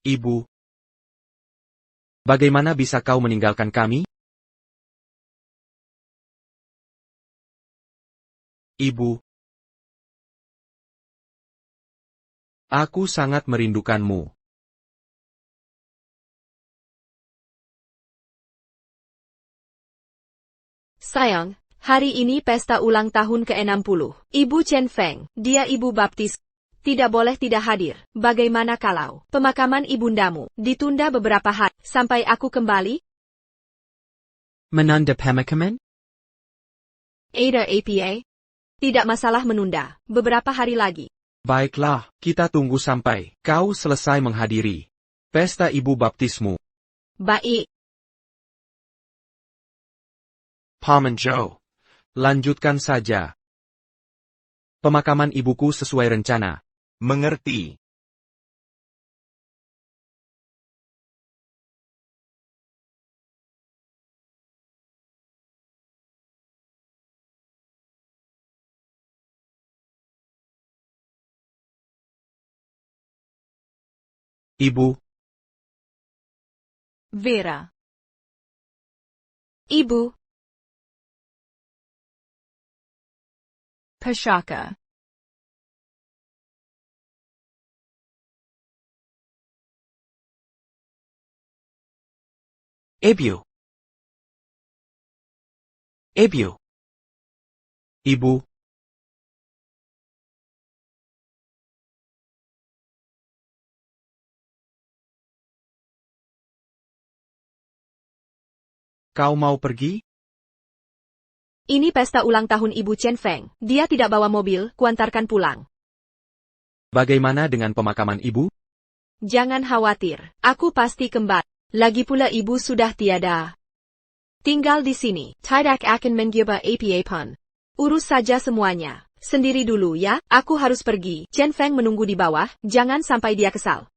Ibu. Bagaimana bisa kau meninggalkan kami? Ibu. Aku sangat merindukanmu. Sayang, hari ini pesta ulang tahun ke-60. Ibu Chen Feng, dia ibu baptis. Tidak boleh tidak hadir. Bagaimana kalau pemakaman ibundamu ditunda beberapa hari sampai aku kembali? Menunda pemakaman? Ada apa? Tidak masalah menunda. Beberapa hari lagi. Baiklah, kita tunggu sampai kau selesai menghadiri pesta ibu baptismu. Baik. Paman Zhou, lanjutkan saja. Pemakaman ibuku sesuai rencana. Mengerti. Ibu. Vera. Ibu. Pashaka. Ibu. Ibu. Ibu. Kau mau pergi? Ini pesta ulang tahun Ibu Chen Feng. Dia tidak bawa mobil, kuantarkan pulang. Bagaimana dengan pemakaman ibu? Jangan khawatir, aku pasti kembali. Lagi pula ibu sudah tiada. Tinggal di sini, tidak akan mengubah apa-apa. Urus saja semuanya. Sendiri dulu ya, aku harus pergi. Chen Feng menunggu di bawah, jangan sampai dia kesal.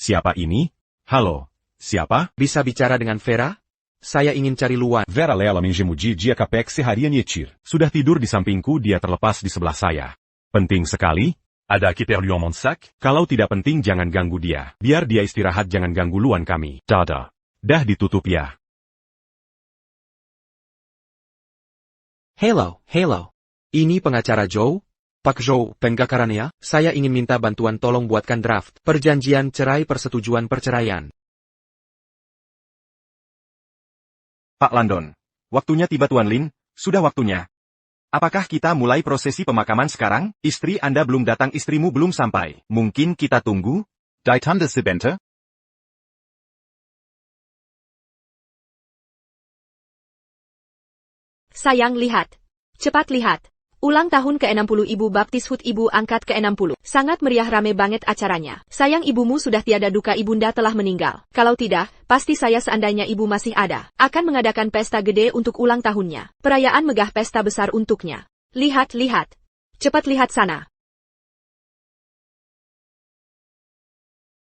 Siapa ini? Halo, siapa? Bisa bicara dengan Vera? Saya ingin cari Luan. Vera Lela mengemudi dia kapek seharian yetir. Sudah tidur di sampingku, dia terlepas di sebelah saya. Penting sekali? Ada kiper Lion Monsak? Kalau tidak penting jangan ganggu dia. Biar dia istirahat, jangan ganggu Luan kami. Dah ditutup ya. Hello. Ini pengacara Zhou? Pak Zhou, penggakarannya, saya ingin minta bantuan, tolong buatkan draft perjanjian cerai persetujuan perceraian. Pak Landon, waktunya tiba Tuan Lin, sudah waktunya. Apakah kita mulai prosesi pemakaman sekarang? Istri Anda belum datang, istrimu belum sampai. Mungkin kita tunggu? Die Tante Sebente? Sayang, lihat. Cepat lihat. Ulang tahun ke-60 Ibu Baptis Hut Ibu Angkat ke-60. Sangat meriah, rame banget acaranya. Sayang ibumu sudah tiada, duka ibunda telah meninggal. Kalau tidak, pasti saya seandainya ibu masih ada, akan mengadakan pesta gede untuk ulang tahunnya. Perayaan megah, pesta besar untuknya. Lihat. Cepat lihat sana.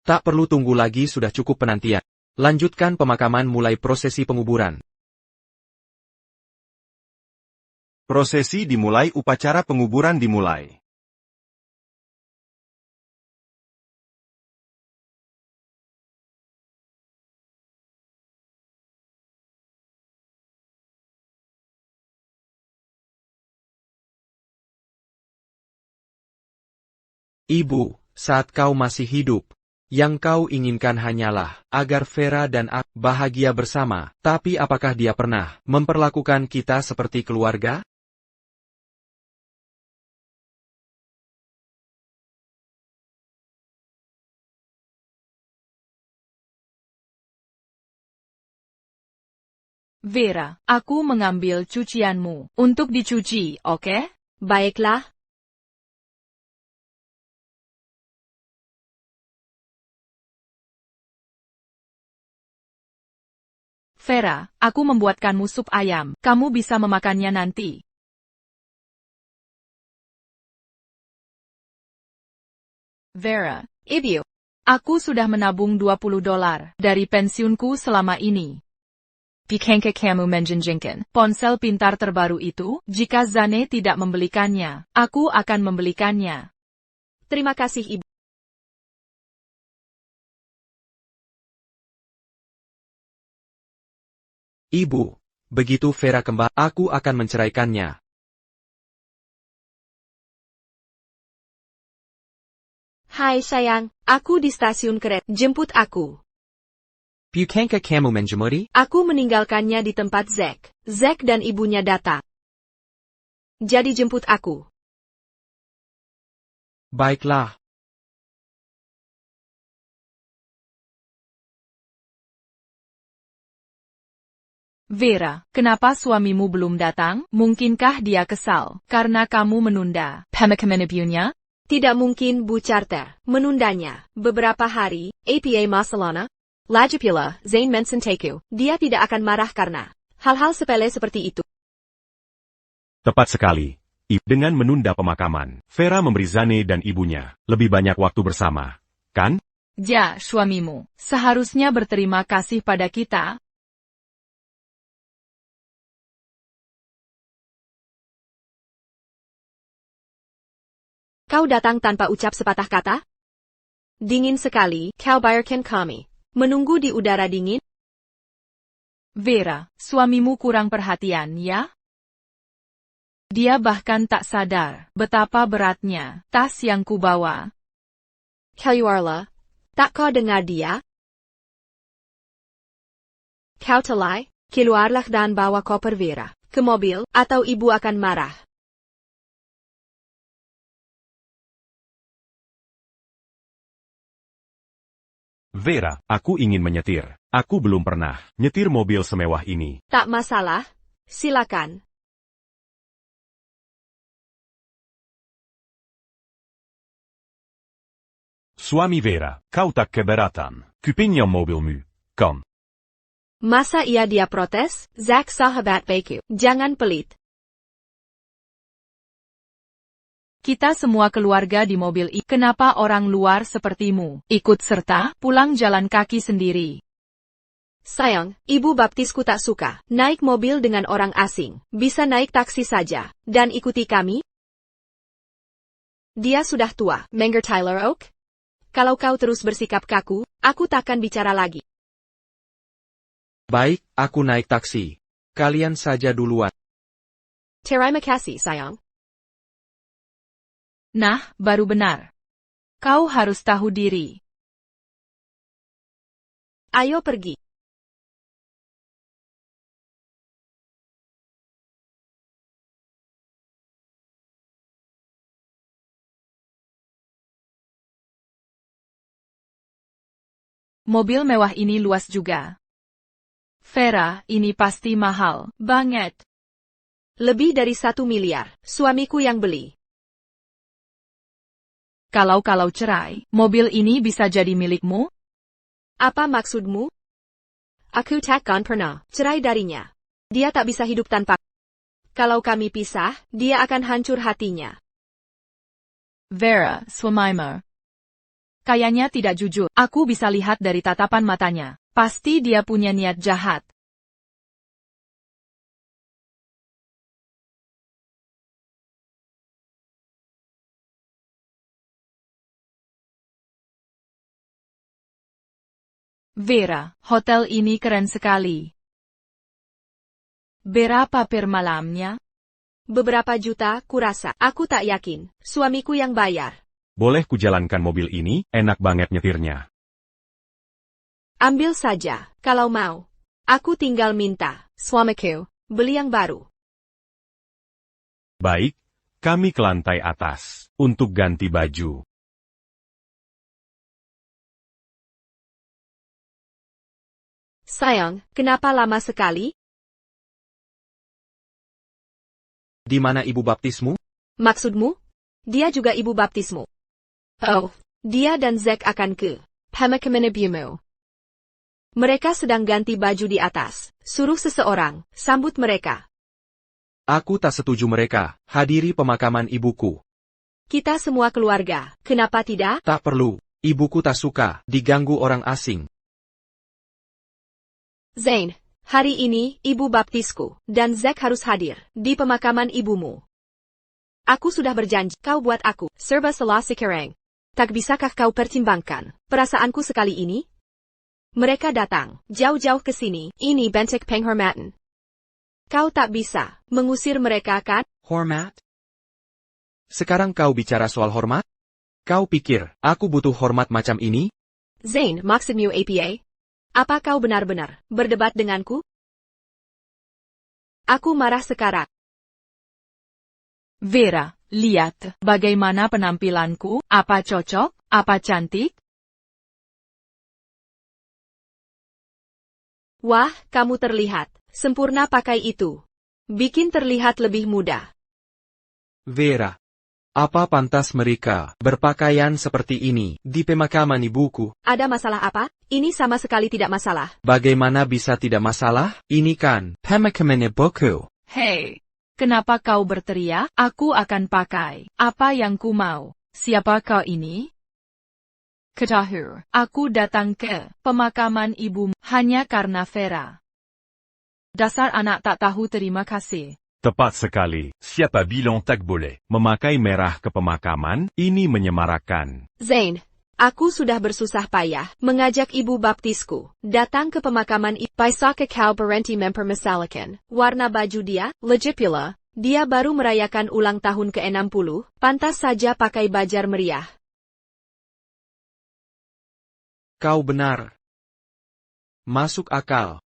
Tak perlu tunggu lagi, sudah cukup penantian. Lanjutkan pemakaman, mulai prosesi penguburan. Prosesi dimulai, upacara penguburan dimulai. Ibu, saat kau masih hidup, yang kau inginkan hanyalah agar Vera dan aku bahagia bersama. Tapi apakah dia pernah memperlakukan kita seperti keluarga? Vera, aku mengambil cucianmu untuk dicuci, oke? Baiklah. Vera, aku membuatkanmu sup ayam. Kamu bisa memakannya nanti. Vera, Ibu, aku sudah menabung $20 dari pensiunku selama ini. Bukankah kamu menjanjikan ponsel pintar terbaru itu? Jika Zane tidak membelikannya, aku akan membelikannya. terima kasih Ibu. Ibu, begitu Vera kembali, aku akan menceraikannya. Hai sayang, aku di stasiun kereta. Jemput aku. Bukankah kamu menjemuri? Aku meninggalkannya di tempat Zack. Zack dan ibunya datang. Jadi jemput aku. Baiklah. Vera, kenapa suamimu belum datang? Mungkinkah dia kesal karena kamu menunda pemakamannya? Tidak mungkin Bu Charter menundanya beberapa hari. APA masalahnya. Lagipula, Zain Mensenteku. Dia tidak akan marah karena hal-hal sepele seperti itu. Tepat sekali. Dengan menunda pemakaman, Vera memberi Zane dan ibunya lebih banyak waktu bersama, kan? Ja, suamimu seharusnya berterima kasih pada kita. Kau datang tanpa ucap sepatah kata? Dingin sekali, kau biarkan kami menunggu di udara dingin? Vera, suamimu kurang perhatian ya? Dia bahkan tak sadar betapa beratnya tas yang kubawa. Keluarlah. Tak kau dengar dia? Kau telai, keluarlah dan bawa koper Vera ke mobil, atau ibu akan marah. Vera, aku ingin menyetir. Aku belum pernah nyetir mobil semewah ini. Tak masalah, silakan. Suami Vera, kau tak keberatan. Kupinjam mobilmu, kan? Masa dia protes? Zack sahabat baikku, jangan pelit. Kita semua keluarga di mobil ini. Kenapa orang luar sepertimu ikut serta pulang jalan kaki sendiri? Sayang, ibu baptisku tak suka naik mobil dengan orang asing. Bisa naik taksi saja dan ikuti kami? Dia sudah tua, Menger Tyler Oak. Kalau kau terus bersikap kaku, aku takkan bicara lagi. Baik, aku naik taksi. Kalian saja duluan. Terima kasih, sayang. Nah, baru benar. Kau harus tahu diri. Ayo pergi. Mobil mewah ini luas juga. Vera, ini pasti mahal banget. Lebih dari 1 miliar, suamiku yang beli. Kalau cerai, mobil ini bisa jadi milikmu? Apa maksudmu? Aku takkan pernah cerai darinya. Dia tak bisa hidup tanpa. Kalau kami pisah, dia akan hancur hatinya. Vera, suamimu. Kayaknya tidak jujur. Aku bisa lihat dari tatapan matanya. Pasti dia punya niat jahat. Vera, hotel ini keren sekali. Berapa per malamnya? Beberapa juta, kurasa. Aku tak yakin. Suamiku yang bayar. Boleh kujalankan mobil ini? Enak banget nyetirnya. Ambil saja, kalau mau. Aku tinggal minta, suamiku, beli yang baru. Baik, kami ke lantai atas untuk ganti baju. Sayang, kenapa lama sekali? Di mana ibu baptismu? Maksudmu? Dia juga ibu baptismu. Oh, dia dan Zack akan ke pemakaman. Mereka sedang ganti baju di atas. Suruh seseorang sambut mereka. Aku tak setuju mereka hadiri pemakaman ibuku. Kita semua keluarga, kenapa tidak? Tak perlu. Ibuku tak suka diganggu orang asing. Zane, hari ini ibu baptisku, dan Zack harus hadir di pemakaman ibumu. Aku sudah berjanji, kau buat aku serba salah sekarang. Tak bisakah kau pertimbangkan perasaanku sekali ini? Mereka datang jauh-jauh ke sini, ini bentuk penghormatan. Kau tak bisa mengusir mereka kan? Hormat? Sekarang kau bicara soal hormat? Kau pikir aku butuh hormat macam ini? Zane, maksudmu apa? Apa kau benar-benar berdebat denganku? Aku marah sekarang. Vera, lihat bagaimana penampilanku, apa cocok, apa cantik? Wah, kamu terlihat sempurna pakai itu. Bikin terlihat lebih muda. Vera, apa pantas mereka berpakaian seperti ini di pemakaman ibuku? Ada masalah apa? Ini sama sekali tidak masalah. Bagaimana bisa tidak masalah? Ini kan pemakaman ibuku. Hei, kenapa kau berteriak? Aku akan pakai apa yang ku mau. Siapa kau ini? Ketahui, aku datang ke pemakaman ibumu hanya karena Vera. Dasar anak tak tahu terima kasih. Tepat sekali. Siapa bilang tak boleh memakai merah ke pemakaman? Ini menyemarakan. Zane, aku sudah bersusah payah mengajak ibu baptisku datang ke pemakaman Paisaka kau berhenti mempermasalahkan warna baju dia, lagipula, dia baru merayakan ulang tahun ke-60, pantas saja pakai bajar meriah. Kau benar. Masuk akal.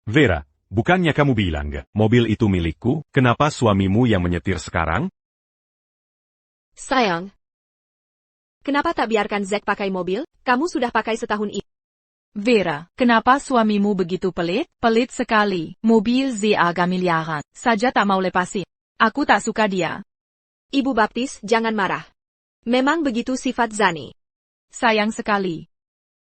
Vera, bukannya kamu bilang, mobil itu milikku, kenapa suamimu yang menyetir sekarang? Sayang, kenapa tak biarkan Zack pakai mobil? Kamu sudah pakai setahun ini. Vera, kenapa suamimu begitu pelit? Pelit sekali. Mobil ZAG miliaran saja tak mau lepasin. Aku tak suka dia. Ibu baptis, jangan marah. Memang begitu sifat Zane. Sayang sekali.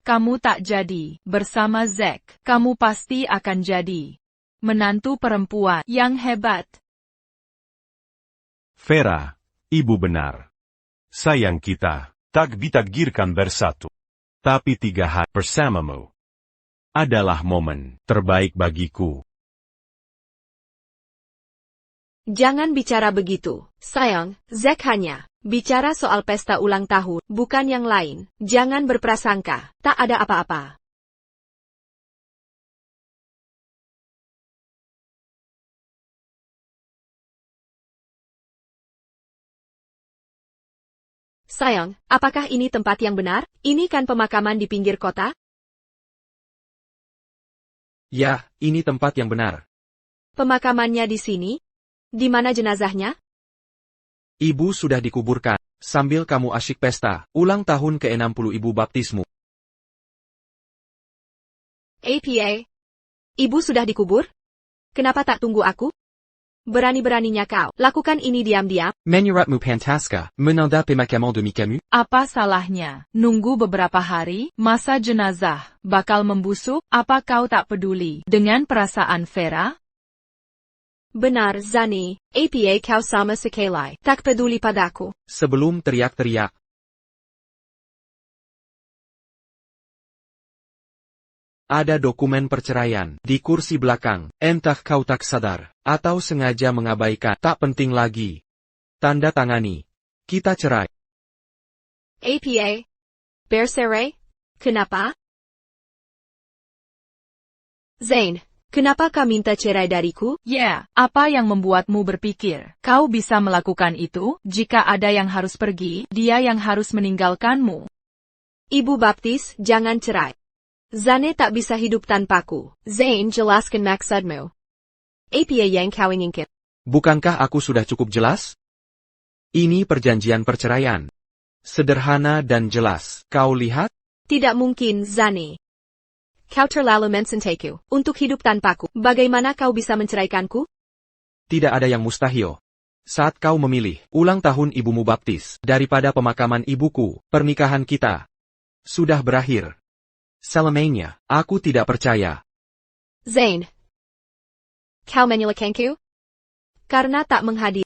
Kamu tak jadi bersama Zack. Kamu pasti akan jadi menantu perempuan yang hebat. Vera, ibu benar. Sayang kita, tak ditakdirkan bersatu. Tapi 3 hari bersamamu adalah momen terbaik bagiku. Jangan bicara begitu, sayang. Zack hanya bicara soal pesta ulang tahun, bukan yang lain. Jangan berprasangka, tak ada apa-apa. Sayang, apakah ini tempat yang benar? Ini kan pemakaman di pinggir kota? Ya, ini tempat yang benar. Pemakamannya di sini? Di mana jenazahnya? Ibu sudah dikuburkan. Sambil kamu asyik pesta, ulang tahun ke-60 ibu baptismu. APA? Ibu sudah dikubur? Kenapa tak tunggu aku? Berani-beraninya kau lakukan ini diam-diam. Menyuratmu Pantaska, menanda pemakaman de Mikamu? Apa salahnya? Nunggu beberapa hari, masa jenazah bakal membusuk, apa kau tak peduli dengan perasaan Vera? Benar, Zane. APA kau sama sekali tak peduli padaku. Sebelum teriak-teriak. Ada dokumen perceraian di kursi belakang. Entah kau tak sadar, atau sengaja mengabaikan. Tak penting lagi. Tanda tangani. Kita cerai. APA? Bercerai? Kenapa? Zane, kenapa kau minta cerai dariku? Ya, apa yang membuatmu berpikir kau bisa melakukan itu? Jika ada yang harus pergi, dia yang harus meninggalkanmu. Ibu baptis, jangan cerai. Zane tak bisa hidup tanpaku. Zane, jelaskan maksudmu. Apa yang kau inginkan? Bukankah aku sudah cukup jelas? Ini perjanjian perceraian. Sederhana dan jelas. Kau lihat? Tidak mungkin, Zane. Kau terlalu mencintai untuk hidup tanpaku. Bagaimana kau bisa menceraikanku? Tidak ada yang mustahil. Saat kau memilih ulang tahun ibumu baptis daripada pemakaman ibuku, pernikahan kita sudah berakhir. Selamanya, aku tidak percaya. Zane. Kau menyelekengku? Karena tak menghadiri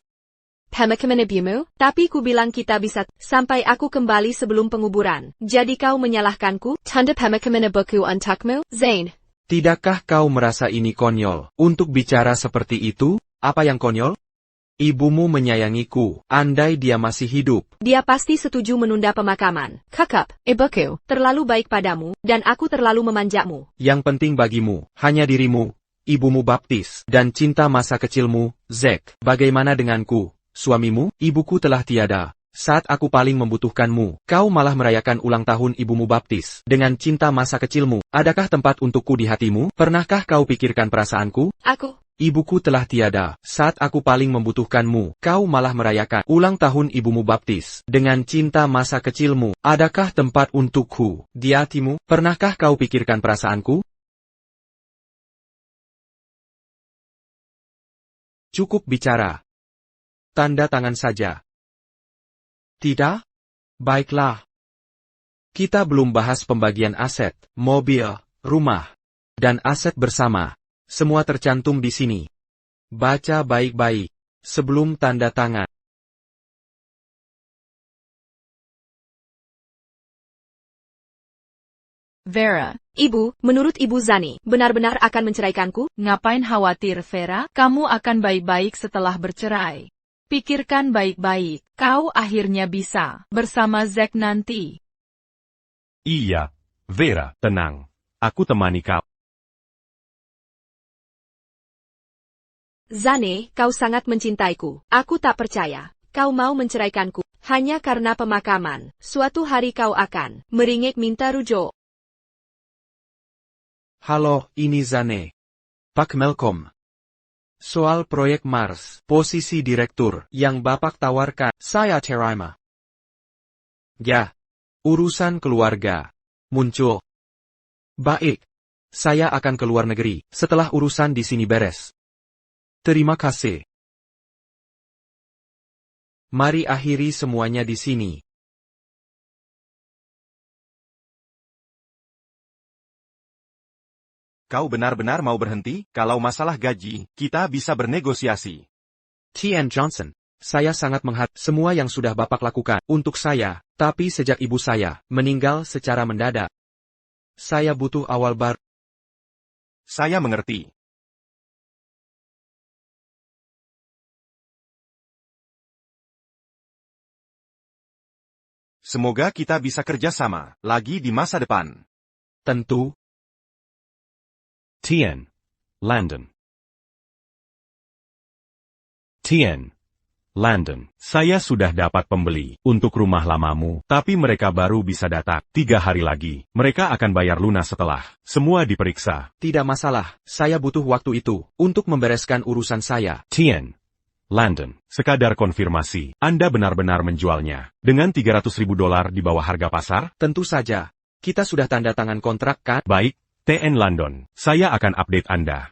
pemakaman ibumu, tapi ku bilang kita bisa sampai aku kembali sebelum penguburan. Jadi kau menyalahkanku? Tanda pemakaman ibuku untukmu, Zane. Tidakkah kau merasa ini konyol? Untuk bicara seperti itu, apa yang konyol? Ibumu menyayangiku, andai dia masih hidup. Dia pasti setuju menunda pemakaman. Kakak, ibuku, terlalu baik padamu, dan aku terlalu memanjamu. Yang penting bagimu, hanya dirimu, ibumu baptis, dan cinta masa kecilmu, Zack. Bagaimana denganku, suamimu? Ibuku telah tiada. Saat aku paling membutuhkanmu, kau malah merayakan ulang tahun ibumu baptis. Dengan cinta masa kecilmu, adakah tempat untukku di hatimu? Pernahkah kau pikirkan perasaanku? Ibuku telah tiada. Saat aku paling membutuhkanmu, kau malah merayakan ulang tahun ibumu baptis. Dengan cinta masa kecilmu, adakah tempat untukku di hatimu? Pernahkah kau pikirkan perasaanku? Cukup bicara. Tanda tangan saja. Tidak? Baiklah. Kita belum bahas pembagian aset, mobil, rumah, dan aset bersama. Semua tercantum di sini. Baca baik-baik sebelum tanda tangan. Vera, Ibu, menurut Ibu Zane, benar-benar akan menceraikanku? ngapain khawatir Vera? Kamu akan baik-baik setelah bercerai. Pikirkan baik-baik, kau akhirnya bisa bersama Zack nanti. Iya, Vera, tenang. Aku temani kau. Zane, kau sangat mencintaiku. Aku tak percaya. Kau mau menceraikanku hanya karena pemakaman. Suatu hari kau akan meringik minta rujuk. Halo, ini Zane. Pak Malcolm. Soal proyek Mars, posisi direktur yang Bapak tawarkan, saya terima. Ya, urusan keluarga. Muncul. Baik. Saya akan ke luar negeri setelah urusan di sini beres. Terima kasih. Mari akhiri semuanya di sini. Kau benar-benar mau berhenti? Kalau masalah gaji, kita bisa bernegosiasi. T.N. Johnson, saya sangat menghargai semua yang sudah Bapak lakukan untuk saya, tapi sejak ibu saya meninggal secara mendadak, saya butuh awal baru. Saya mengerti. Semoga kita bisa kerjasama lagi di masa depan. Tentu. Tien. Landon. Tien. Landon. Saya sudah dapat pembeli untuk rumah lamamu, tapi mereka baru bisa datang 3 hari lagi. Mereka akan bayar lunas setelah semua diperiksa. Tidak masalah, saya butuh waktu itu untuk membereskan urusan saya. Tien. Landon. Sekadar konfirmasi, Anda benar-benar menjualnya dengan $300.000 di bawah harga pasar? Tentu saja. Kita sudah tanda tangan kontrak kan? Baik, TN Landon. Saya akan update Anda.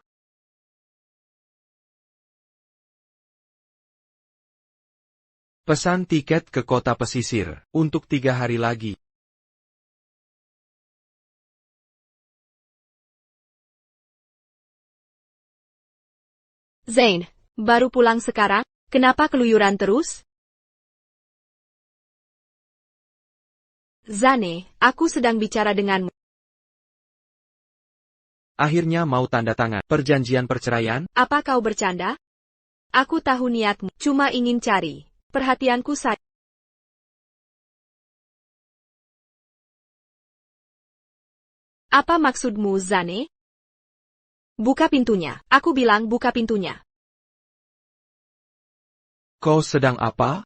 Pesan tiket ke kota pesisir untuk 3 hari lagi. Zane, baru pulang sekarang? Kenapa keluyuran terus? Zane, aku sedang bicara denganmu. Akhirnya mau tanda tangan perjanjian perceraian? Apa kau bercanda? Aku tahu niatmu, cuma ingin cari perhatianku saja. Apa maksudmu, Zane? Buka pintunya. Aku bilang buka pintunya. Kau sedang apa?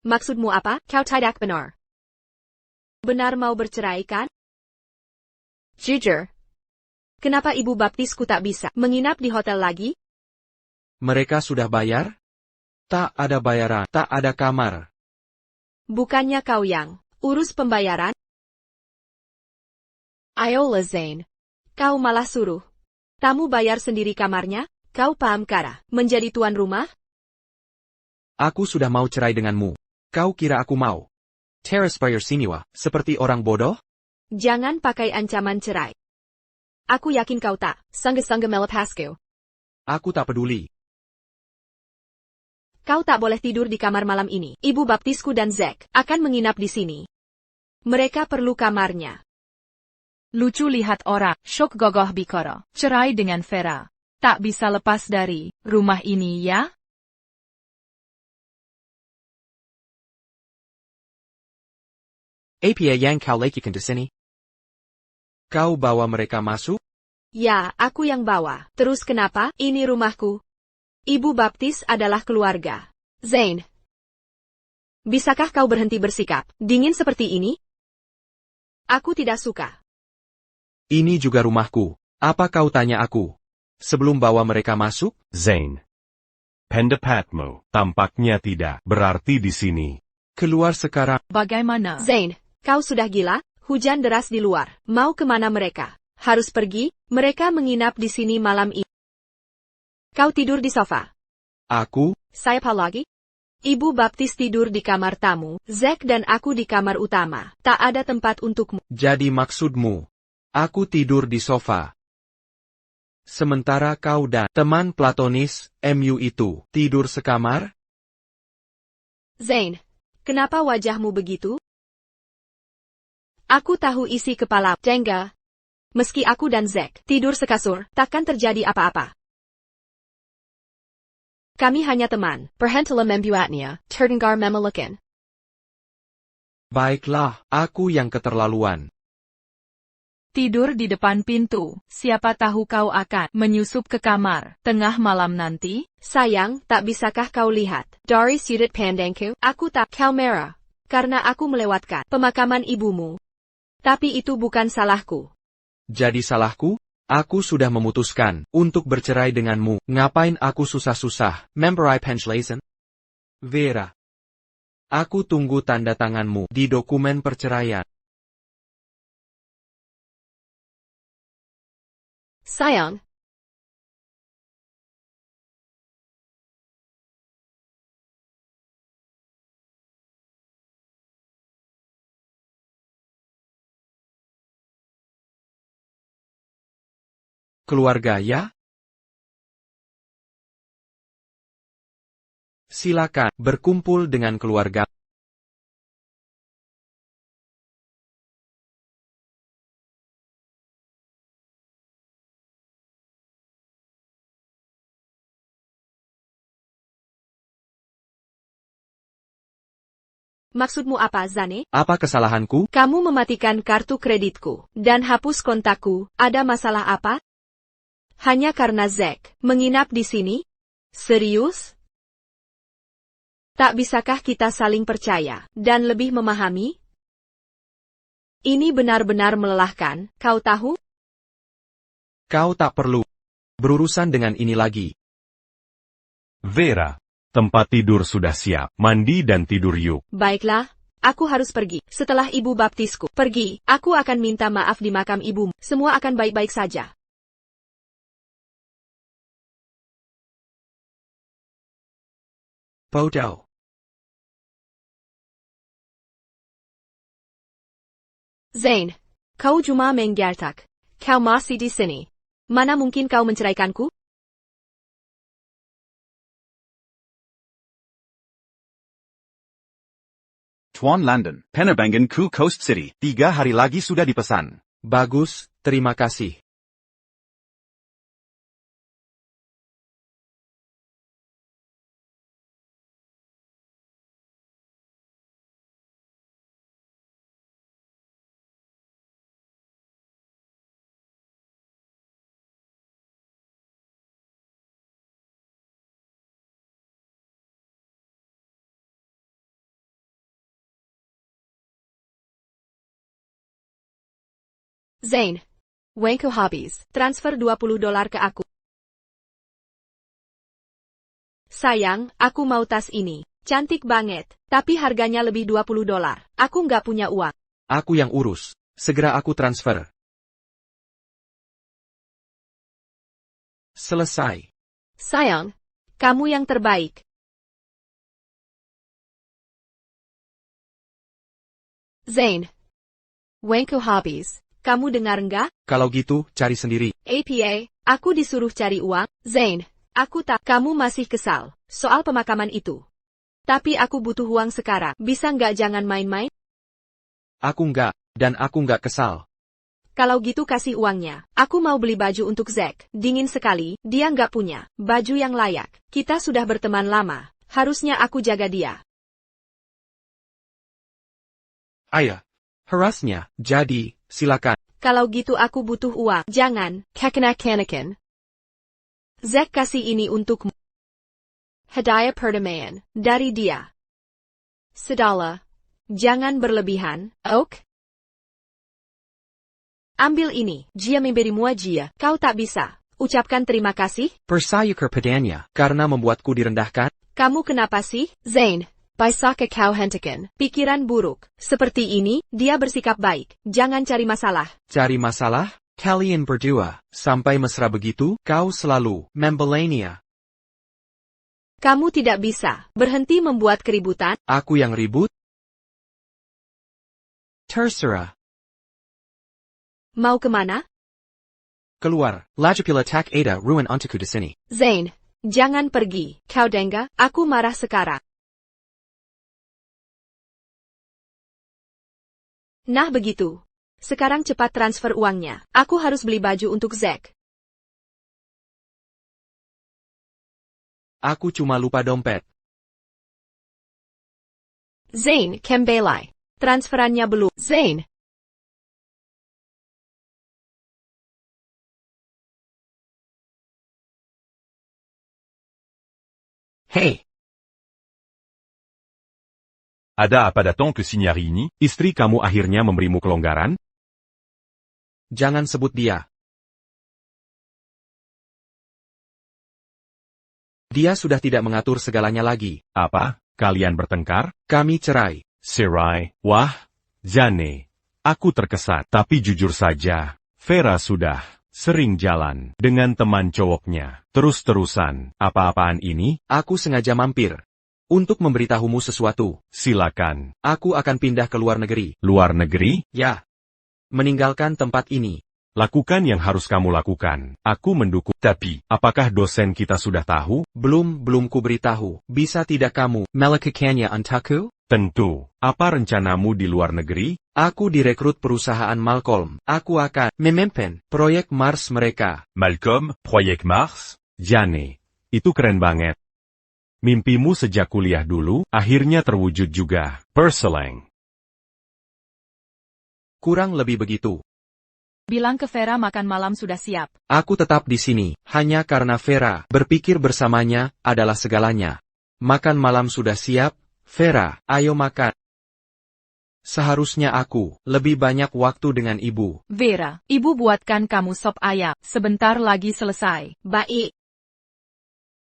Maksudmu apa? Kau tidak benar. Benar mau bercerai kan? Jujur. Kenapa ibu baptisku tak bisa menginap di hotel lagi? Mereka sudah bayar? Tak ada bayaran, tak ada kamar. Bukannya kau yang urus pembayaran? Ayolah Zane. Kau malah suruh tamu bayar sendiri kamarnya? Kau paham kara menjadi tuan rumah? Aku sudah mau cerai denganmu. Kau kira aku mau Terus bayar siniwa, seperti orang bodoh? Jangan pakai ancaman cerai. Aku yakin kau tak sanggup-sanggup melepasku. Aku tak peduli. Kau tak boleh tidur di kamar malam ini. Ibu baptisku dan Zack akan menginap di sini. Mereka perlu kamarnya. Lucu lihat orang, Syok gogoh bicara, cerai dengan Vera. Tak bisa lepas dari rumah ini ya? Apa yang kau lakukan di sini? Kau bawa mereka masuk? Ya, aku yang bawa. Terus kenapa? Ini rumahku. Ibu baptis adalah keluarga. Zane. Bisakah kau berhenti bersikap dingin seperti ini? Aku tidak suka. Ini juga rumahku. Apa kau tanya aku? Sebelum bawa mereka masuk? Zane. Pendapatmu, tampaknya tidak berarti di sini. Keluar sekarang. Bagaimana? Zane, kau sudah gila? Hujan deras di luar. Mau kemana mereka? Harus pergi? Mereka menginap di sini malam ini. Kau tidur di sofa. Aku? Siapa lagi? Ibu baptis tidur di kamar tamu, Zack dan aku di kamar utama. Tak ada tempat untukmu. Jadi maksudmu, aku tidur di sofa. Sementara kau dan teman platonis, MU itu, tidur sekamar? Zane, kenapa wajahmu begitu? Aku tahu isi kepala, Jengga. Meski aku dan Zack tidur sekasur, takkan terjadi apa-apa. Kami hanya teman. Perhentilah membuatnya, terdengar memelukan. Baiklah, aku yang keterlaluan. Tidur di depan pintu. Siapa tahu kau akan menyusup ke kamar tengah malam nanti? Sayang, tak bisakah kau lihat? Dari sudut pandangku, aku tak kamera. Karena aku melewatkan pemakaman ibumu. Tapi itu bukan salahku. Jadi salahku? Aku sudah memutuskan untuk bercerai denganmu. Ngapain aku susah-susah memberi penjelasan? Vera. Aku tunggu tanda tanganmu di dokumen perceraian. Sayang. Keluarga ya? Silakan berkumpul dengan keluarga. Maksudmu apa, Zane? Apa kesalahanku? Kamu mematikan kartu kreditku dan hapus kontakku. Ada masalah apa? Hanya karena Zack menginap di sini? Serius? Tak bisakah kita saling percaya dan lebih memahami? Ini benar-benar melelahkan, kau tahu? Kau tak perlu berurusan dengan ini lagi. Vera. Tempat tidur sudah siap. Mandi dan tidur yuk. Baiklah, aku harus pergi. Setelah ibu baptisku pergi, aku akan minta maaf di makam ibumu. Semua akan baik-baik saja. Foto. Zane, kau cuma menggertak. Kau masih di sini. Mana mungkin kau menceraikanku? Tuan Landon, penerbangan ku Coast City. 3 hari lagi sudah dipesan. Bagus, terima kasih. Zane, Wanko habis. Transfer $20 ke aku. Sayang, aku mau tas ini. Cantik banget, tapi harganya lebih $20. Aku nggak punya uang. Aku yang urus. Segera aku transfer. Selesai. Sayang, kamu yang terbaik. Zane. Wanko Hobbies. Kamu dengar nggak? Kalau gitu, cari sendiri. APA, aku disuruh cari uang. Zane, aku tak. Kamu masih kesal soal pemakaman itu. Tapi aku butuh uang sekarang. Bisa nggak jangan main-main? Aku nggak, dan aku nggak kesal. Kalau gitu kasih uangnya. Aku mau beli baju untuk Zack. Dingin sekali, dia nggak punya baju yang layak. Kita sudah berteman lama. Harusnya aku jaga dia. Ayah. Harusnya, jadi, silakan. Kalau gitu aku butuh uang. Jangan, kekanak-kanakan. Zack kasih ini untukmu. Hadiah perdamaian, dari dia. $1. Jangan berlebihan, ok? Ambil ini, jia memberimu jia. Kau tak bisa. Ucapkan terima kasih. Persaya kepadanya, karena membuatku direndahkan. Kamu kenapa sih, Zane? Paisaka kau hentikan. Pikiran buruk. Seperti ini, dia bersikap baik. Jangan cari masalah. Cari masalah? Kalian berdua, sampai mesra begitu, kau selalu membelainya. Kamu tidak bisa berhenti membuat keributan. Aku yang ribut? Terserah. Mau kemana? Keluar, lagipula tak ada ruin untukku di sini. Zane, jangan pergi. Kau dengar? Aku marah sekarang. Nah begitu. Sekarang cepat transfer uangnya. Aku harus beli baju untuk Zack. Aku cuma lupa dompet. Zane, kembali. Transferannya belum. Zane. Hei, Ada apa datang ke sini hari ini? Istri kamu akhirnya memberimu kelonggaran? jangan sebut dia. Dia sudah tidak mengatur segalanya lagi. Apa? Kalian bertengkar? Kami cerai. Cerai? Wah, Jane. Aku terkesan. Tapi jujur saja, Vera sudah sering jalan dengan teman cowoknya. Terus-terusan, apa-apaan ini? Aku sengaja mampir. Untuk memberitahumu sesuatu. Silakan. Aku akan pindah ke luar negeri. Luar negeri? Ya. Meninggalkan tempat ini. Lakukan yang harus kamu lakukan. Aku mendukung. Tapi, apakah dosen kita sudah tahu? Belum ku beritahu. Bisa tidak kamu melakukannya untukku? Tentu. Apa rencanamu di luar negeri? Aku direkrut perusahaan Malcolm. Aku akan memimpin proyek Mars mereka. Malcolm, proyek Mars? Jane. Itu keren banget. Mimpimu sejak kuliah dulu, akhirnya terwujud juga. Purslane. Kurang lebih begitu. Bilang ke Vera makan malam sudah siap. Aku tetap di sini, hanya karena Vera berpikir bersamanya adalah segalanya. Makan malam sudah siap, Vera, ayo makan. Seharusnya aku lebih banyak waktu dengan ibu. Vera, ibu buatkan kamu sop ayam. Sebentar lagi selesai. Baik.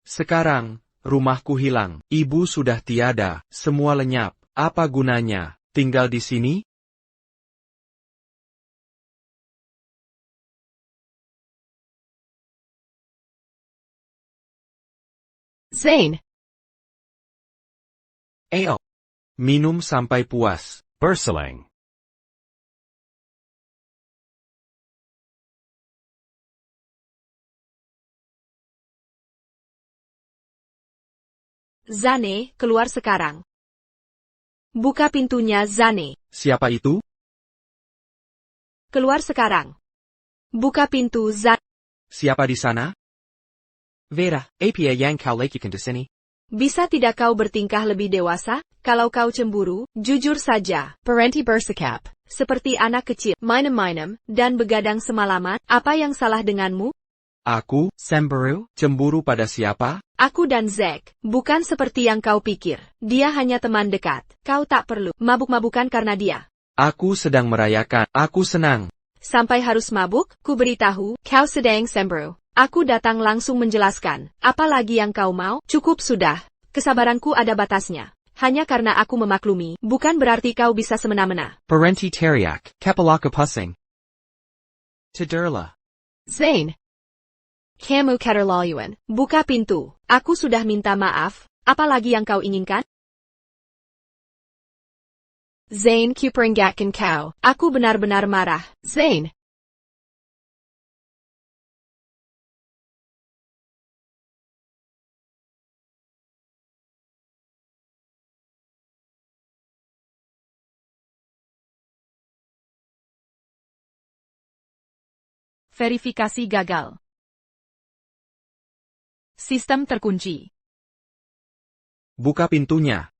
Sekarang, rumahku hilang. Ibu sudah tiada, semua lenyap. Apa gunanya tinggal di sini? Zane. Ayo. Minum sampai puas. Purslane. Zane, keluar sekarang. Buka pintunya, Zane. Siapa itu? Keluar sekarang. Buka pintu, Zane. Siapa di sana? Vera, apa yang kau lakukan di sini? Bisa tidak kau bertingkah lebih dewasa? Kalau kau cemburu, jujur saja. Parenti bersikap seperti anak kecil, mainem-mainem, dan begadang semalaman. Apa yang salah denganmu? Aku, cemburu pada siapa? Aku dan Zack, bukan seperti yang kau pikir. Dia hanya teman dekat. Kau tak perlu mabuk-mabukan karena dia. Aku sedang merayakan. Aku senang. Sampai harus mabuk? Ku beritahu, kau sedang cemburu. Aku datang langsung menjelaskan. Apalagi yang kau mau? Cukup sudah. Kesabaranku ada batasnya. Hanya karena aku memaklumi, bukan berarti kau bisa semena-mena. Parenti teriak, kapalaka pusing. Tiderlah. Zane. Kamu keterlaluan. Buka pintu. Aku sudah minta maaf. Apalagi yang kau inginkan? Zain kuperingatkan kau. Aku benar-benar marah. Zain. Verifikasi gagal. Sistem terkunci. Buka pintunya.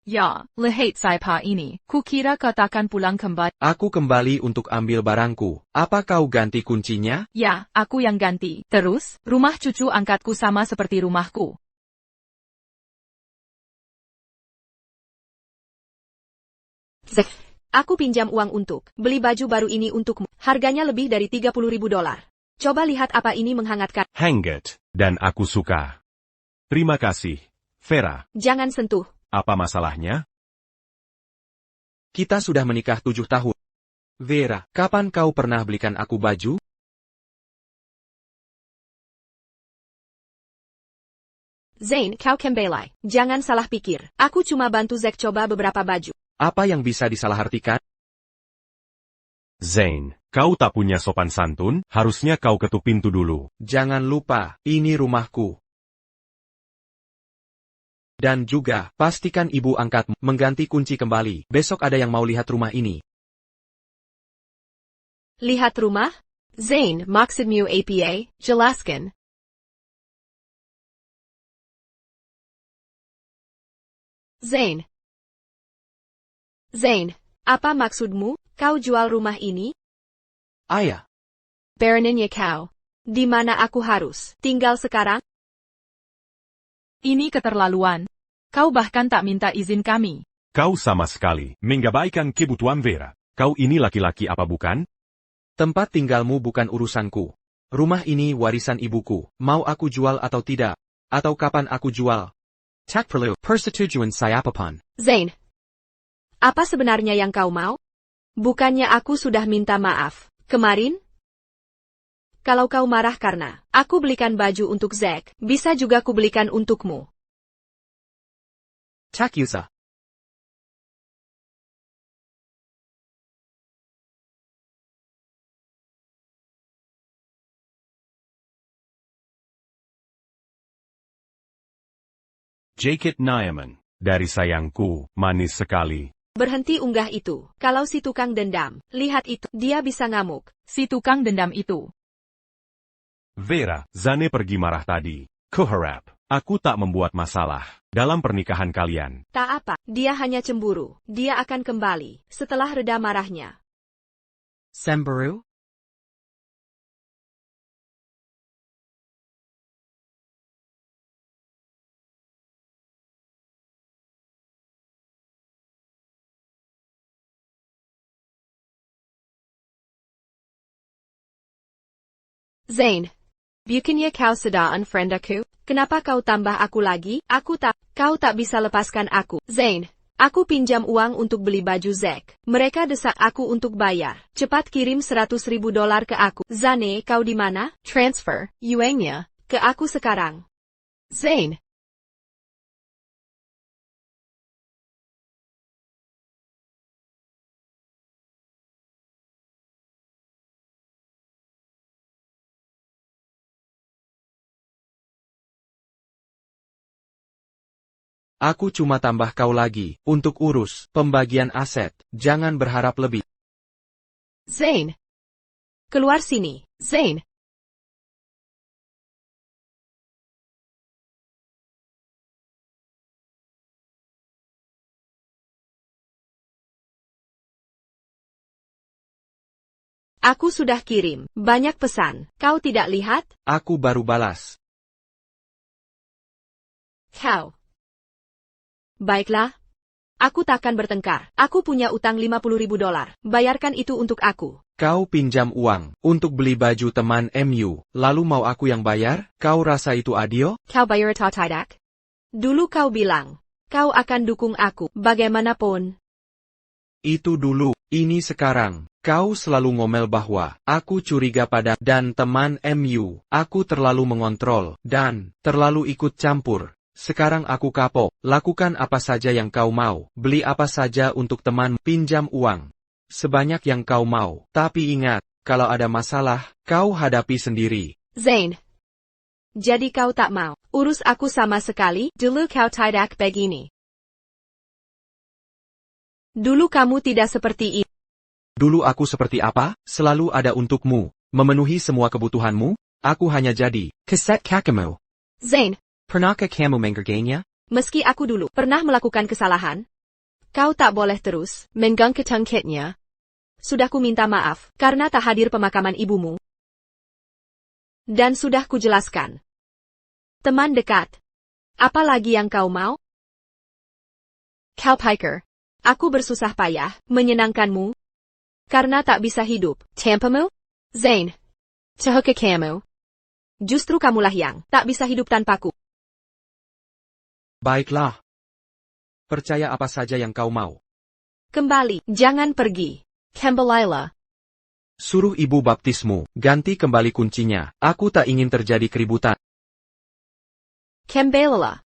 Ya, lihat siapa ini. Kukira katakan pulang kembali. Aku kembali untuk ambil barangku. Apa kau ganti kuncinya? Ya, aku yang ganti. Terus, rumah cucu angkatku sama seperti rumahku. Zack. Aku pinjam uang untuk beli baju baru ini untukmu. Harganya lebih dari $30.000. Coba lihat apa ini menghangatkan. Hangat. Dan aku suka. Terima kasih, Vera. Jangan sentuh. Apa masalahnya? Kita sudah menikah 7 tahun. Vera, kapan kau pernah belikan aku baju? Zain, kau kembali. Jangan salah pikir. Aku cuma bantu Zack coba beberapa baju. Apa yang bisa disalahartikan? Zain, kau tak punya sopan santun, harusnya kau ketuk pintu dulu. Jangan lupa, ini rumahku. Dan juga, pastikan ibu angkatmu mengganti kunci kembali. Besok ada yang mau lihat rumah ini. Lihat rumah? Zain, maksudmu apa? Jelaskan. Zain. Zain, apa maksudmu? Kau jual rumah ini? Ayah, Baroninnya kau. Di mana aku harus tinggal sekarang? Ini keterlaluan. Kau bahkan tak minta izin kami. Kau sama sekali mengabaikan kebutuhan Vera. Kau ini laki-laki apa bukan? tempat tinggalmu bukan urusanku. Rumah ini warisan ibuku. Mau aku jual atau tidak? Atau kapan aku jual? Tak perlu persetujuan siapapun. Zain. Apa sebenarnya yang kau mau? Bukannya aku sudah minta maaf kemarin? Kalau kau marah karena aku belikan baju untuk Zack, bisa juga kubelikan untukmu. Tak usah. Jacket Nyaman. Dari sayangku, manis sekali. Berhenti unggah itu. Kalau si tukang dendam, lihat itu, dia bisa ngamuk. Si tukang dendam itu. Vera, Zane pergi marah tadi. Kuharap, aku tak membuat masalah dalam pernikahan kalian. Tak apa, dia hanya cemburu. Dia akan kembali setelah reda marahnya. Cemburu? Zain. Bukannya kau sudah unfriend aku? Kenapa kau tambah aku lagi? Kau tak bisa lepaskan aku. Zain. Aku pinjam uang untuk beli baju Zack. Mereka desak aku untuk bayar. Cepat kirim $100.000 ke aku. Zane, kau di mana? Transfer uangnya ke aku sekarang. Zain. Aku cuma tambah kau lagi, untuk urus pembagian aset. Jangan berharap lebih. Zain. Keluar sini, Zain. Aku sudah kirim banyak pesan. Kau tidak lihat? Aku baru balas. Kau. Baiklah. Aku takkan bertengkar. Aku punya utang $50.000. Bayarkan itu untuk aku. Kau pinjam uang untuk beli baju teman MU, lalu mau aku yang bayar? Kau rasa itu adil? Kau bayar atau tidak? Dulu kau bilang, kau akan dukung aku, bagaimanapun. Itu dulu, ini sekarang. Kau selalu ngomel bahwa aku curiga pada dan teman MU. Aku terlalu mengontrol dan terlalu ikut campur. Sekarang aku kapok, lakukan apa saja yang kau mau, beli apa saja untuk teman, pinjam uang. Sebanyak yang kau mau, tapi ingat, kalau ada masalah, kau hadapi sendiri. Zane. Jadi kau tak mau urus aku sama sekali, dulu kau tidak begini. Dulu kamu tidak seperti ini. Dulu aku seperti apa? Selalu ada untukmu, memenuhi semua kebutuhanmu. Aku hanya jadi kaset kakamu. Zane, Pernahkah kamu menghargainya? meski aku dulu pernah melakukan kesalahan, kau tak boleh terus menggangketnya. Sudah ku minta maaf karena tak hadir pemakaman ibumu. Dan sudah kujelaskan. Teman dekat. Apa lagi yang kau mau? Cowpiker. Aku bersusah payah menyenangkanmu. Karena tak bisa hidup tanpamu? Zane. Cahaka kamu. Justru kamulah yang tak bisa hidup tanpaku. Baiklah. Percaya apa saja yang kau mau. Kembali, jangan pergi. Kembalilah. Suruh ibu baptismu, ganti kembali kuncinya. Aku tak ingin terjadi keributan. Kembalilah.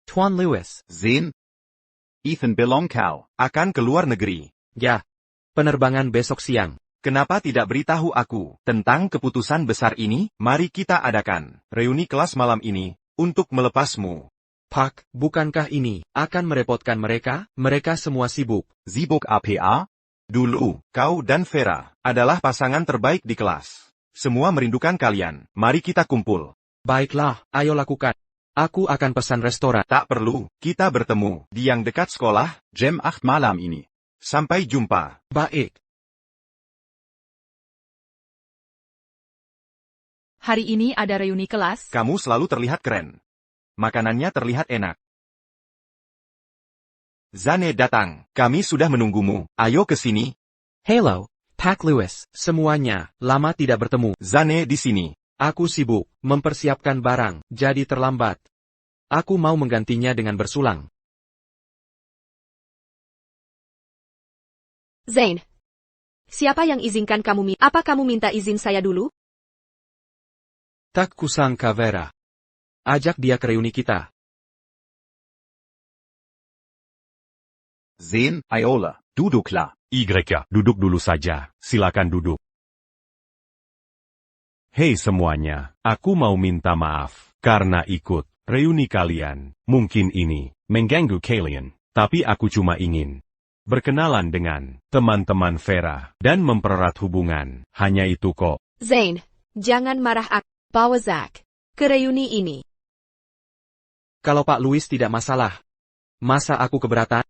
Tuan Lewis. Zane. Ethan belong kau akan keluar negeri. Ya. Penerbangan besok siang. Kenapa tidak beritahu aku tentang keputusan besar ini? Mari kita adakan reuni kelas malam ini untuk melepasmu. Pak, bukankah ini akan merepotkan mereka? Mereka semua sibuk. Zibuk apa? Dulu, kau dan Vera adalah pasangan terbaik di kelas. Semua merindukan kalian. Mari kita kumpul. Baiklah, ayo lakukan. Aku akan pesan restoran. Tak perlu, kita bertemu di yang dekat sekolah, jam 8 malam ini. Sampai jumpa. Baik. Hari ini ada reuni kelas. Kamu selalu terlihat keren. Makanannya terlihat enak. Zane datang. Kami sudah menunggumu. Ayo ke sini. Hello, Pak Lewis. Semuanya, lama tidak bertemu. Zane di sini. Aku sibuk, mempersiapkan barang, jadi terlambat. Aku mau menggantinya dengan bersulang. Zane. Siapa yang izinkan kamu Apa kamu minta izin saya dulu? Tak kusangka Vera. Ajak dia ke reuni kita. Zane, Iola, duduklah. Ya, duduk dulu saja. Silakan duduk. Hei semuanya, aku mau minta maaf karena ikut reuni kalian. Mungkin ini mengganggu kalian, tapi aku cuma ingin berkenalan dengan teman-teman Vera dan mempererat hubungan. Hanya itu kok. Zane, jangan marah aku. Bawa Zack ke reuni ini. Kalau Pak Louis tidak masalah, masa aku keberatan?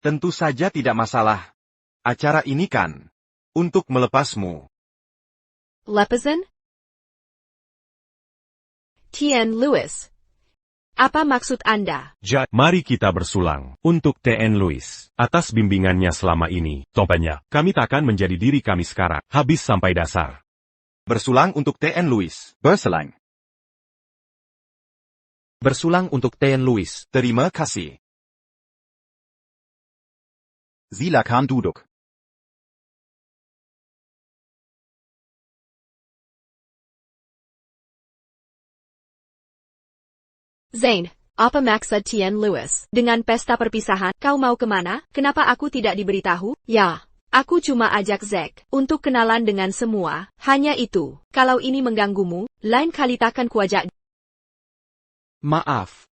Tentu saja tidak masalah. Acara ini kan untuk melepasmu. Lepasan? Tien Lewis. Apa maksud Anda? Mari kita bersulang untuk TN Louis atas bimbingannya selama ini. Tompanya, kami takkan menjadi diri kami sekarang. Habis sampai dasar. Bersulang untuk TN Louis. Berselang. Bersulang untuk TN Louis. Terima kasih. Silakan duduk. Zane, apa maksud Tien Lewis? Dengan pesta perpisahan, kau mau kemana? Kenapa aku tidak diberitahu? Ya, aku cuma ajak Zack untuk kenalan dengan semua. Hanya itu. Kalau ini mengganggumu, lain kali takkan kuajak. Maaf.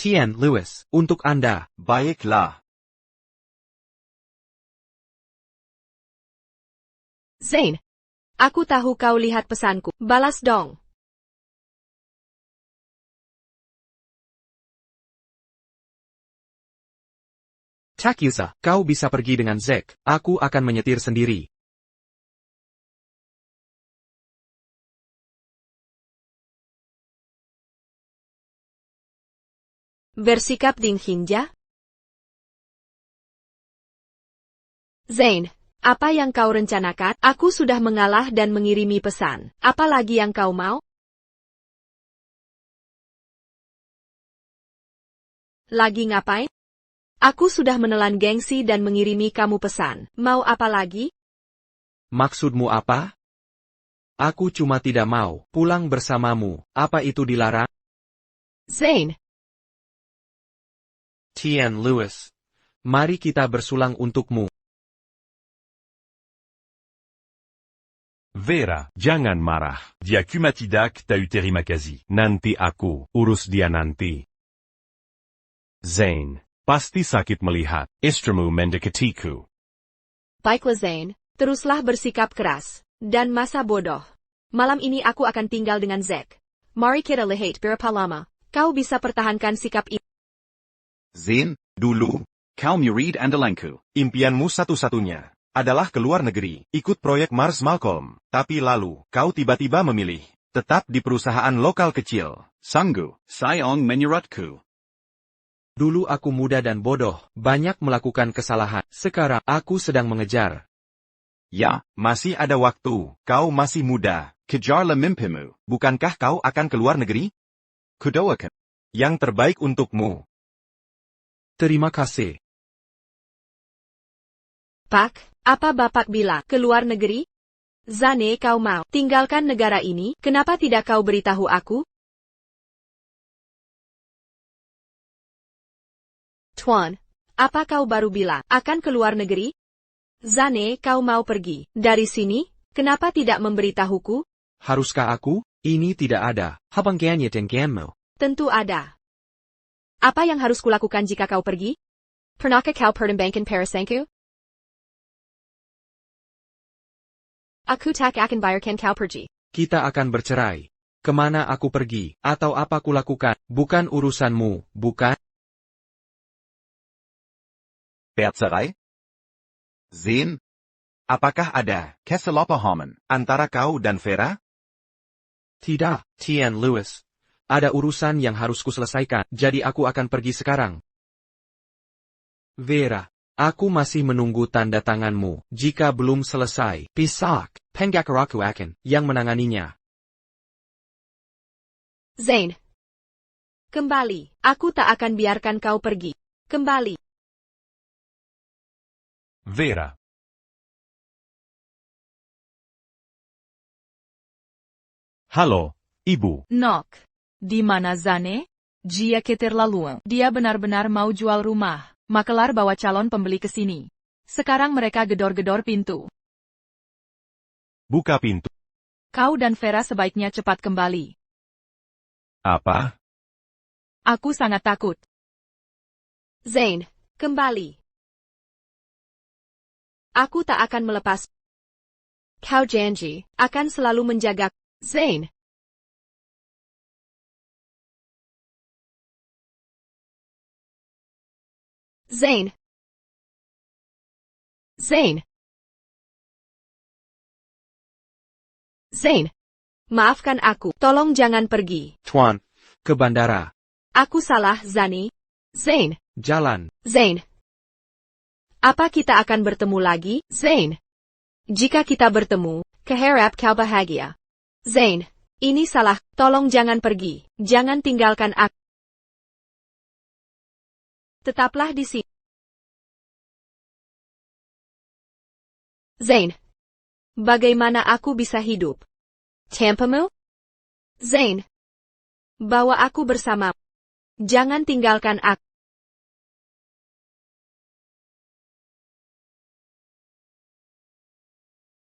Tien Lewis, untuk Anda. Baiklah. Zane, aku tahu kau lihat pesanku. Balas dong. Takyusa, kau bisa pergi dengan Zack. Aku akan menyetir sendiri. Bersikap dingin ya? Zane, apa yang kau rencanakan? Aku sudah mengalah dan mengirimi pesan. Apa lagi yang kau mau? Lagi ngapain? Aku sudah menelan gengsi dan mengirimi kamu pesan. Mau apa lagi? Maksudmu apa? Aku cuma tidak mau pulang bersamamu. Apa itu dilarang? Zane. Tian Lewis. Mari kita bersulang untukmu. Vera, jangan marah. Dia kumatidak ta uteri makazi. Nanti aku urus dia nanti. Zane, pasti sakit melihat. Istramu mendekatiku. Baiklah Zane, teruslah bersikap keras. Dan masa bodoh. Malam ini aku akan tinggal dengan Zack. Mari kita lihat berapa lama kau bisa pertahankan sikap ini. Zane, dulu. Kau murid andalanku. Impianmu satu-satunya adalah keluar negeri, ikut proyek Mars Malcolm. Tapi lalu, kau tiba-tiba memilih tetap di perusahaan lokal kecil. Sanggu, sayang menyuratku. Dulu aku muda dan bodoh, banyak melakukan kesalahan. Sekarang, aku sedang mengejar. Ya, masih ada waktu. Kau masih muda. Kejarlah mimpimu. Bukankah kau akan keluar negeri? Kudoakan. Yang terbaik untukmu. Terima kasih. Pak, apa Bapak bilang keluar negeri? Zane, kau mau tinggalkan negara ini? Kenapa tidak kau beritahu aku? Tuan, apa kau baru bilang akan keluar negeri? Zane, kau mau pergi dari sini? Kenapa tidak memberitahuku? Haruskah aku? Ini tidak ada. Habangkiannya tengkianmu. Tentu ada. Apa yang harus kulakukan jika kau pergi? Pernahkah kau pertimbangkan parasangku? Aku tak akan biarkan kau pergi. Kita akan bercerai. Kemana aku pergi, atau apa kulakukan, bukan urusanmu, bukan? Bercerai? Zane? Apakah ada kesalahpahaman antara kau dan Vera? Tidak, Tian Lewis. Ada urusan yang harus kuselesaikan, jadi aku akan pergi sekarang. Vera, aku masih menunggu tanda tanganmu. Jika belum selesai, pisak, penggakaraku akan yang menanganinya. Zane. Kembali. Aku tak akan biarkan kau pergi. Kembali. Vera. Halo, Ibu. Nok. Di mana Zane? Jia keterlaluan. Dia benar-benar mau jual rumah. Makelar bawa calon pembeli ke sini. Sekarang mereka gedor-gedor pintu. Buka pintu. Kau dan Vera sebaiknya cepat kembali. Apa? Aku sangat takut. Zane, kembali. Aku tak akan melepas. Kau janji akan selalu menjaga Zane. Zane. Zane. Zane. Maafkan aku. Tolong jangan pergi. Tuan, ke bandara. Aku salah, Zane. Zane. Jalan. Zane. Apa kita akan bertemu lagi, Zane? Jika kita bertemu, keharap kau bahagia. Zane, ini salah. Tolong jangan pergi. Jangan tinggalkan aku. Tetaplah di sini. Zane. Bagaimana aku bisa hidup tanpamu? Zane. Bawa aku bersama. Jangan tinggalkan aku.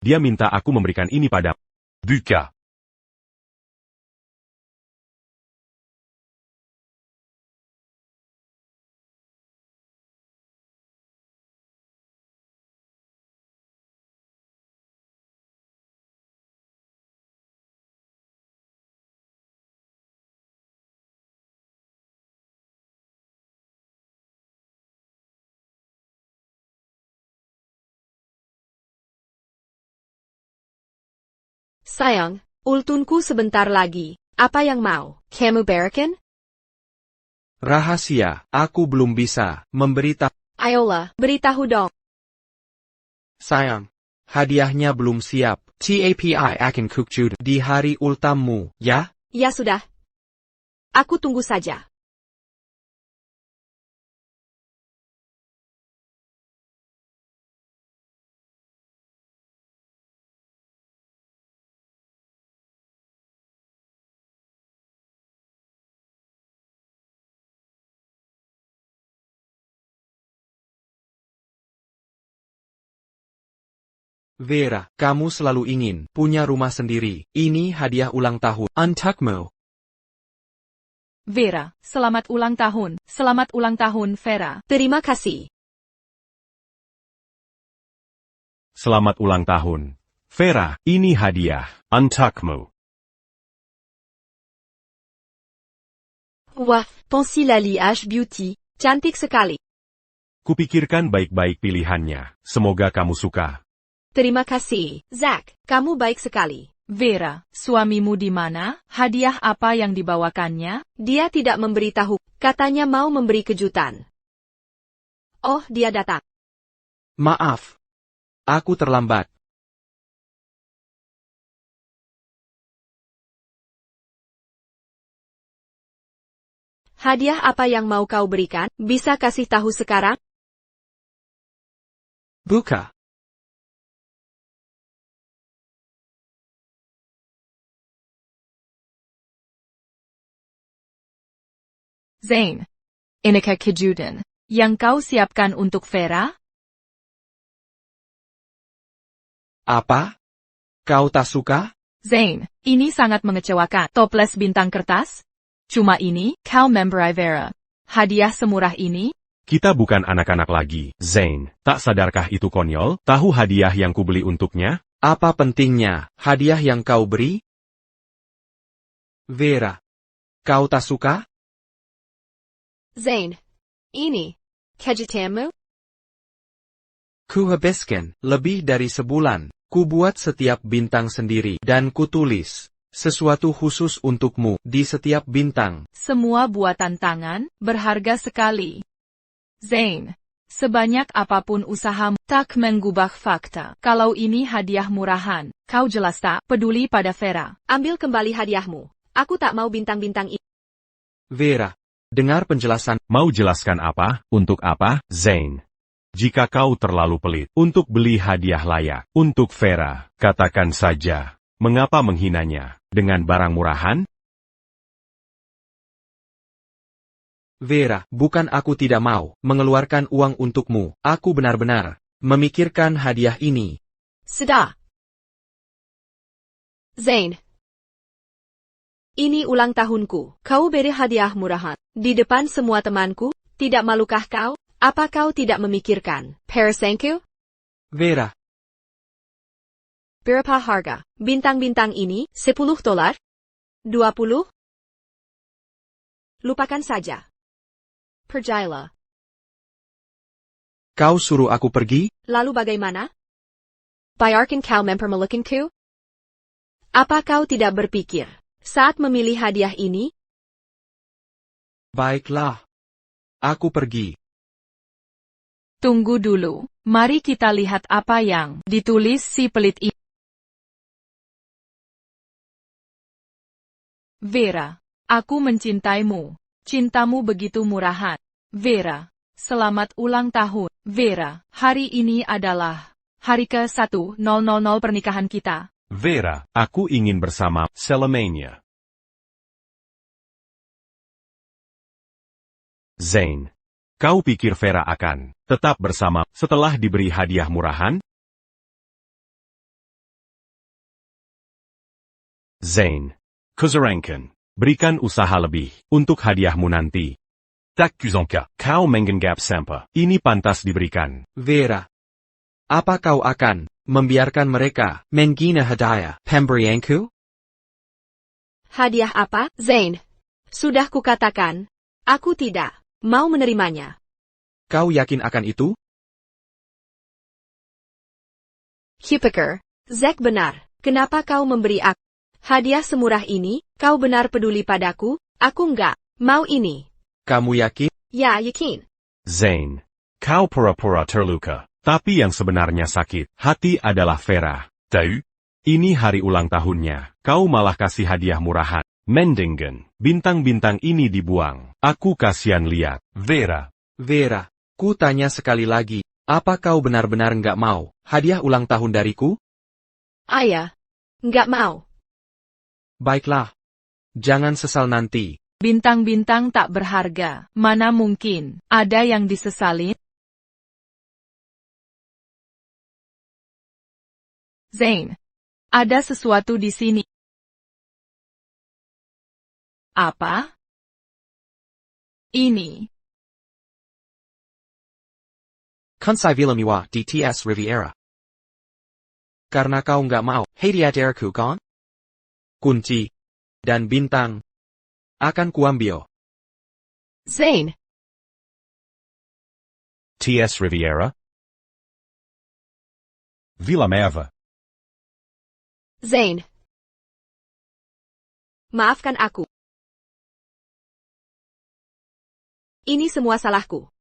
Dia minta aku memberikan ini pada Buka. Sayang, ultunku sebentar lagi. Apa yang mau kamu berikan? Rahasia, aku belum bisa memberitahu. Ayolah, beritahu dong. Sayang, hadiahnya belum siap. Tapi akan kukcud di hari ultammu, ya? Ya sudah. Aku tunggu saja. Vera, kamu selalu ingin punya rumah sendiri. Ini hadiah ulang tahun untukmu. Vera, selamat ulang tahun. Selamat ulang tahun, Vera. Terima kasih. Selamat ulang tahun. Vera, ini hadiah untukmu. Wah, Pensil Alliage Beauty. Cantik sekali. Kupikirkan baik-baik pilihannya. Semoga kamu suka. Terima kasih, Zack. Kamu baik sekali. Vera, suamimu di mana? Hadiah apa yang dibawakannya? Dia tidak memberitahu. Katanya mau memberi kejutan. Oh, dia datang. Maaf. Aku terlambat. Hadiah apa yang mau kau berikan? Bisa kasih tahu sekarang? Buka. Zane. Inikah kejutan yang kau siapkan untuk Vera? Apa? Kau tak suka? Zane, ini sangat mengecewakan. Toples bintang kertas? Cuma ini, kau memberi Vera. Hadiah semurah ini? Kita bukan anak-anak lagi, Zane. Tak sadarkah itu konyol? Tahu hadiah yang kubeli untuknya? Apa pentingnya hadiah yang kau beri? Vera, kau tak suka? Zane. Ini. Kejutanmu? Kuhabiskan lebih dari sebulan. Ku buat setiap bintang sendiri dan kutulis sesuatu khusus untukmu di setiap bintang. Semua buatan tangan, berharga sekali. Zane, sebanyak apapun usahamu, tak mengubah fakta. Kalau ini hadiah murahan, kau jelas tak peduli pada Vera. Ambil kembali hadiahmu. Aku tak mau bintang-bintang ini. Vera, dengar penjelasan. Mau jelaskan apa? Untuk apa, Zane? Jika kau terlalu pelit untuk beli hadiah layak untuk Vera, katakan saja. Mengapa menghinanya dengan barang murahan? Vera, bukan aku tidak mau mengeluarkan uang untukmu. Aku benar-benar memikirkan hadiah ini. Sudah. Zane. Ini ulang tahunku. Kau beri hadiah murahan. Di depan semua temanku, tidak malukah kau? Apa kau tidak memikirkan perasangku? Vera, Berapa harga? Bintang-bintang ini, $10? 20? Lupakan saja. Pergilah. kau suruh aku pergi? Lalu bagaimana? Bayarkan kau mempermalukanku? Apa kau tidak berpikir saat memilih hadiah ini? Baiklah. Aku pergi. Tunggu dulu, mari kita lihat apa yang ditulis si pelit ini. Vera, aku mencintaimu. Cintamu begitu murahan. Vera, selamat ulang tahun. Vera, hari ini adalah hari ke-100 pernikahan kita. Vera, aku ingin bersama Selamanya. Zane, kau pikir Vera akan tetap bersama setelah diberi hadiah murahan? Zane, Kuzarankan, berikan usaha lebih untuk hadiahmu nanti. Tak Kuzonka, kau menganggap sampah. Ini pantas diberikan. Vera, apa kau akan membiarkan mereka menghina hadiah pemberianku? Hadiah apa, Zane? Sudah kukatakan, aku tidak mau menerimanya. Kau yakin akan itu? Hypocrite. Zack benar. Kenapa kau memberi aku hadiah semurah ini? Kau benar peduli padaku? Aku enggak mau ini. Kamu yakin? Ya, yakin. Zane, kau pura-pura terluka. Tapi yang sebenarnya sakit hati adalah Vera. Tahu? Ini hari ulang tahunnya. Kau malah kasih hadiah murahan. Mendingan, bintang-bintang ini dibuang. Aku kasihan lihat. Vera. Vera, ku tanya sekali lagi. Apa kau benar-benar enggak mau hadiah ulang tahun dariku? Ayah, enggak mau. Baiklah. Jangan sesal nanti. Bintang-bintang tak berharga. Mana mungkin ada yang disesali? Zane. Ada sesuatu di sini. Apa? Ini. Kunsai Vilamiwa DTS Riviera. Karena kau nggak mau, hadiahku kan? Kunci. Dan bintang. Akan kuambil. Zane. TS Riviera? Vila Meva. Zane. Maafkan aku. Ini semua salahku.